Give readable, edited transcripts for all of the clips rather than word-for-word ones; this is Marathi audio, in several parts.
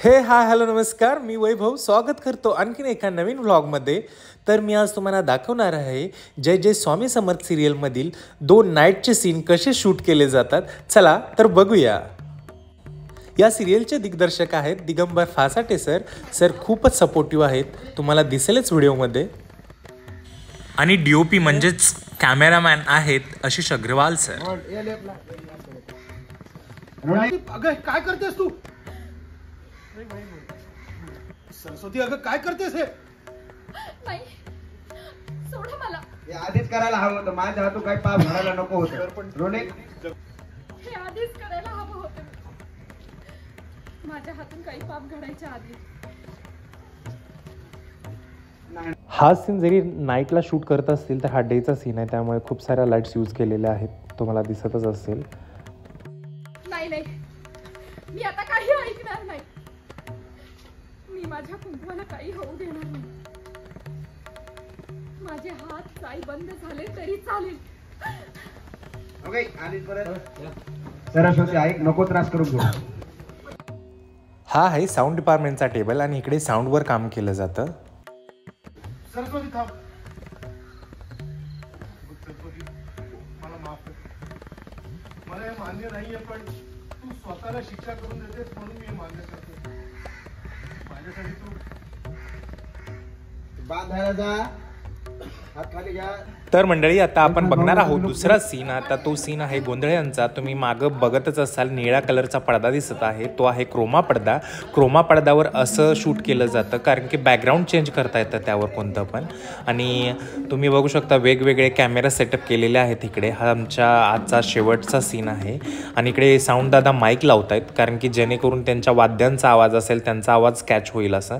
हाय हॅलो नमस्कार, मी वैभव स्वागत करतो आणखीन एका नवीन व्लॉगमध्ये। तर मी आज तुम्हाला दाखवणार आहे जय जय स्वामी समर्थ सिरियलमधील 2 नाईटचे सीन कसे शूट केले जातात। चला तर बघूया। या सिरियलचे दिग्दर्शक आहेत दिगंबर फासाटे सर खूपच सपोर्टिव्ह आहेत, तुम्हाला दिसेलच व्हिडिओमध्ये। आणि डीओपी म्हणजेच कॅमेरामॅन आहेत आशिष अग्रवाल सर। अगं काय करतेस तू? सरस्वती अगं काय करतेस? हे नाही सोडा मला। हे आधीच करायला हवं होतं, माझ्या हातून काही पाप घडायला नको होतं। रोने हे आधीच करायला हवं होतं, माझ्या हातून काही पाप घडायच्या आधी। हा सीन जरी नाईटला शूट करत असतील तर हा डेचा सीन आहे, त्यामुळे खूप साऱ्या लाईट्स यूज केलेल्या आहेत, तुम्हाला दिसतच असेल। नाही नाही, मी आता काही ऐकणार नाही। मी माझ्या कुंकवाला काही होऊ देणार नाही। माझे हात काही बंद झाले तरी चालेल। ओके, आणि परत सरस्वती ऐक, नको त्रास करू घेऊ। हा आहे साऊंड डिपार्टमेंटचा टेबल आणि इकडे साऊंडवर काम केलं जातं। सरस्वती थांब, सरस्वती मला माफ कर, मला हे मान्य नाहीये, पण तू स्वतःला शिक्षा करून देतेस म्हणून मी मान्य करतो। माझ्यासाठी तू बांधायला जा, हात खाली घ्या। तर मंडळी आता आपण बघणार आहोत दुसरा सीन। आता तो सीन आहे गोंधळे यांचा। तुम्ही मागं बघतच असाल निळ्या कलरचा पडदा दिसत आहे, तो आहे क्रोमा पडदा। क्रोमा पडद्यावर असं शूट केलं जातं कारण की बॅकग्राऊंड चेंज करता येतं त्यावर कोणतं पण। आणि तुम्ही बघू शकता वेगवेगळे कॅमेरा सेटअप केलेले आहेत इकडे। हा आमच्या आजचा शेवटचा सीन आहे आणि इकडे साऊंड दादा माईक लावतायत कारण की जेणेकरून त्यांच्या वाद्यांचा आवाज असेल त्यांचा आवाज कॅच होईल असं।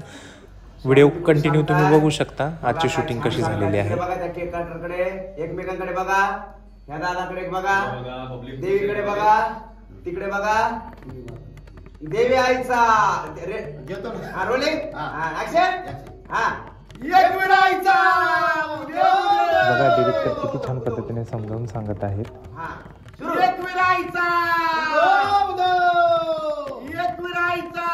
व्हिडिओ कंटिन्यू तुम्ही बघू शकता आजची शूटिंग कशी झालेली आहे। बघा त्या केक कटरकडे, एकमेकांकडे बघा, ह्या दादाकडे बघा, देवीकडे बघा, तिकडे बघा। देवी आईचा रोलिंग ऍक्शन। हा, एक वेळ आईचा बघा डिरेक्टर किती छान पद्धतीने समजावून सांगत आहेत। हा, सुरू। एक वेळ आईचा, एक वेळ आईचा,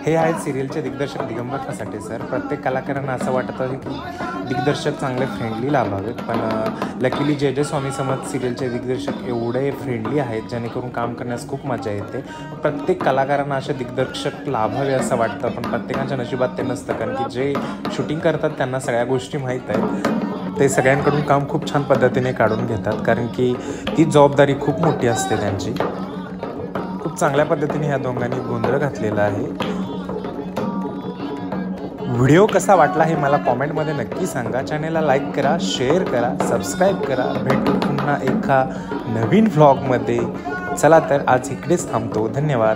हे आहेत सिरियलचे दिग्दर्शक दिगंबर फासाटे सर। प्रत्येक कलाकारांना असं वाटत आहे की दिग्दर्शक चांगले फ्रेंडली लाभावेत, पण लकीली जय जय स्वामी समर्थ सिरियलचे दिग्दर्शक एवढे फ्रेंडली आहेत जेणेकरून काम करण्यास खूप मजा येते। प्रत्येक कलाकारांना असे दिग्दर्शक लाभावे असं वाटतं, पण प्रत्येकाच्या नशिबात ते नसतं कारण की जे शूटिंग करतात त्यांना सगळ्या गोष्टी माहीत आहेत। ते सगळ्यांकडून काम खूप छान पद्धतीने काढून घेतात कारण की ती जबाबदारी खूप मोठी असते त्यांची। खूप चांगल्या पद्धतीने ह्या दोघांनी गोंधळ घातलेला आहे। व्हिडिओ कसा वाटला हे मला कॉमेंटमध्ये नक्की सांगा। चॅनेलला लाईक करा, शेअर करा, सबस्क्राईब करा। भेटू पुन्हा एका नवीन व्लॉगमध्ये। चला तर आज इकडेच थांबतो, धन्यवाद।